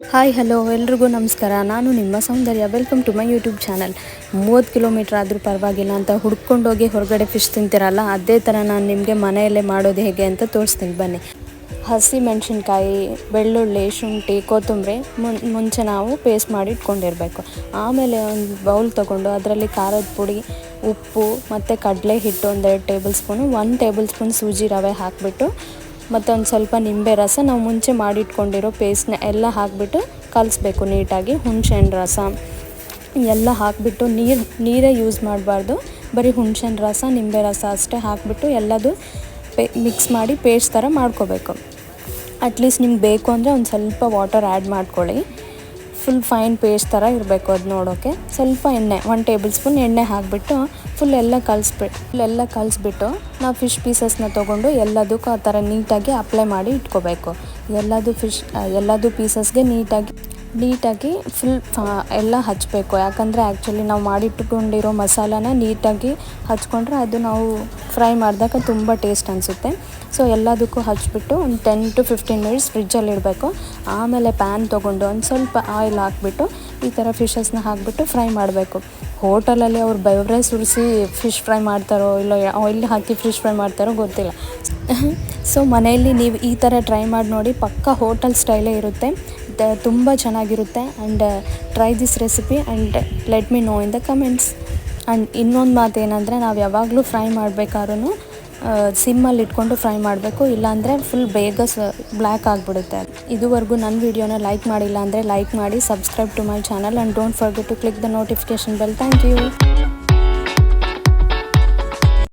Hi hello ಎಲ್ರಿಗೂ ನಮಸ್ಕಾರ. ನಾನು ನಿಮ್ಮ Soundarya. Welcome to my YouTube channel. 30 kilometre ಆದರೂ ಪರವಾಗಿಲ್ಲ ಅಂತ ಹುಡ್ಕೊಂಡೋಗಿ ಹೊರಗಡೆ ಫಿಶ್ ತಿಂತೀರಲ್ಲ, ಅದೇ ಥರ ನಾನು ನಿಮಗೆ ಮನೆಯಲ್ಲೇ ಮಾಡೋದು ಹೇಗೆ ಅಂತ ತೋರಿಸ್ತೀನಿ ಬನ್ನಿ. ಹಸಿ ಮೆಣಸಿನ್ಕಾಯಿ, ಬೆಳ್ಳುಳ್ಳಿ, ಶುಂಠಿ, ಕೊತ್ತಂಬರಿ ಮುಂಚೆ ನಾವು ಪೇಸ್ಟ್ ಮಾಡಿ ಇಟ್ಕೊಂಡಿರಬೇಕು. ಆಮೇಲೆ ಒಂದು ಬೌಲ್ ತೊಗೊಂಡು ಅದರಲ್ಲಿ ಖಾರದ ಪುಡಿ, ಉಪ್ಪು ಮತ್ತು ಕಡಲೆ ಹಿಟ್ಟು 1 ಟೇಬಲ್ ಸ್ಪೂನು, 1 ಟೇಬಲ್ ಸ್ಪೂನ್ ಸೂಜಿ ರವೆ ಹಾಕಿಬಿಟ್ಟು ಮತ್ತು ಒಂದು ಸ್ವಲ್ಪ ನಿಂಬೆ ರಸ, ನಾವು ಮುಂಚೆ ಮಾಡಿಟ್ಕೊಂಡಿರೋ ಪೇಸ್ಟ್ನ ಎಲ್ಲ ಹಾಕಿಬಿಟ್ಟು ಕಲಿಸ್ಬೇಕು ನೀಟಾಗಿ. ಹುಣಸೆಹಣ್ಣು ರಸ ಎಲ್ಲ ಹಾಕಿಬಿಟ್ಟು ನೀರೇ ಯೂಸ್ ಮಾಡಬಾರ್ದು, ಬರೀ ಹುಣಸೆಹಣ್ಣು ರಸ, ನಿಂಬೆ ರಸ ಅಷ್ಟೇ ಹಾಕಿಬಿಟ್ಟು ಎಲ್ಲದು ಮಿಕ್ಸ್ ಮಾಡಿ ಪೇಸ್ಟ್ ಥರ ಮಾಡ್ಕೋಬೇಕು. ಅಟ್ಲೀಸ್ಟ್ ನಿಮ್ಗೆ ಬೇಕು ಅಂದರೆ ಒಂದು ಸ್ವಲ್ಪ ವಾಟರ್ ಆ್ಯಡ್ ಮಾಡ್ಕೊಳ್ಳಿ. ಫುಲ್ ಫೈನ್ ಪೇಸ್ಟ್ ಥರ ಇರಬೇಕು ಅದು ನೋಡೋಕ್ಕೆ. ಸ್ವಲ್ಪ ಎಣ್ಣೆ, 1 ಟೇಬಲ್ ಸ್ಪೂನ್ ಎಣ್ಣೆ ಹಾಕಿಬಿಟ್ಟು ಫುಲ್ ಎಲ್ಲ ಕಲಿಸ್ಬಿಟ್ಟು ನಾವು ಫಿಶ್ ಪೀಸಸ್ನ ತೊಗೊಂಡು ಎಲ್ಲದಕ್ಕೂ ಆ ಥರ ನೀಟಾಗಿ ಅಪ್ಲೈ ಮಾಡಿ ಇಟ್ಕೋಬೇಕು. ಎಲ್ಲದು ಪೀಸಸ್ಗೆ ನೀಟಾಗಿ ಫುಲ್ ಎಲ್ಲ ಹಚ್ಚಬೇಕು. ಯಾಕಂದರೆ ಆ್ಯಕ್ಚುಲಿ ನಾವು ಮಾಡಿಟ್ಕೊಂಡಿರೋ ಮಸಾಲಾನ ನೀಟಾಗಿ ಹಚ್ಕೊಂಡ್ರೆ ಅದು ನಾವು ಫ್ರೈ ಮಾಡಿದಾಗ ತುಂಬ ಟೇಸ್ಟ್ ಅನಿಸುತ್ತೆ. ಸೊ ಎಲ್ಲದಕ್ಕೂ ಹಚ್ಬಿಟ್ಟು ಒಂದು 10 to 15 ಮಿನಿಟ್ಸ್ ಫ್ರಿಜ್ಜಲ್ಲಿ ಇಡಬೇಕು. ಆಮೇಲೆ ಪ್ಯಾನ್ ತೊಗೊಂಡು ಒಂದು ಸ್ವಲ್ಪ ಆಯಿಲ್ ಹಾಕ್ಬಿಟ್ಟು ಈ ಥರ ಫಿಶಸ್ನ ಹಾಕಿಬಿಟ್ಟು ಫ್ರೈ ಮಾಡಬೇಕು. ಹೋಟೆಲಲ್ಲಿ ಅವ್ರು ಬೆವರೇ ಸುರಿಸಿ ಫಿಶ್ ಫ್ರೈ ಮಾಡ್ತಾರೋ ಇಲ್ಲ ಆಯಿಲ್ ಹಾಕಿ ಫಿಶ್ ಫ್ರೈ ಮಾಡ್ತಾರೋ ಗೊತ್ತಿಲ್ಲ. ಸೊ ಮನೆಯಲ್ಲಿ ನೀವು ಈ ಥರ ಟ್ರೈ ಮಾಡಿ ನೋಡಿ, ಪಕ್ಕಾ ಹೋಟೆಲ್ ಸ್ಟೈಲೇ ಇರುತ್ತೆ, ತುಂಬ ಚೆನ್ನಾಗಿರುತ್ತೆ. And try this recipe and let me no in the comments. And ಇನ್ನೊಂದು ಮಾತು ಏನಂದರೆ, ನಾವು ಯಾವಾಗಲೂ ಫ್ರೈ ಮಾಡಬೇಕಾದ್ರೂ ಸಿಮ್ಮಲ್ಲಿ ಇಟ್ಕೊಂಡು ಫ್ರೈ ಮಾಡಬೇಕು, ಇಲ್ಲಾಂದರೆ ಫುಲ್ ಬೇಗ ಬ್ಲ್ಯಾಕ್ ಆಗಿಬಿಡುತ್ತೆ. ಇದುವರೆಗೂ ನನ್ನ ವೀಡಿಯೋನ ಲೈಕ್ ಮಾಡಿಲ್ಲ ಅಂದರೆ ಲೈಕ್ ಮಾಡಿ, subscribe to my channel and don't forget to click the notification bell. Thank you.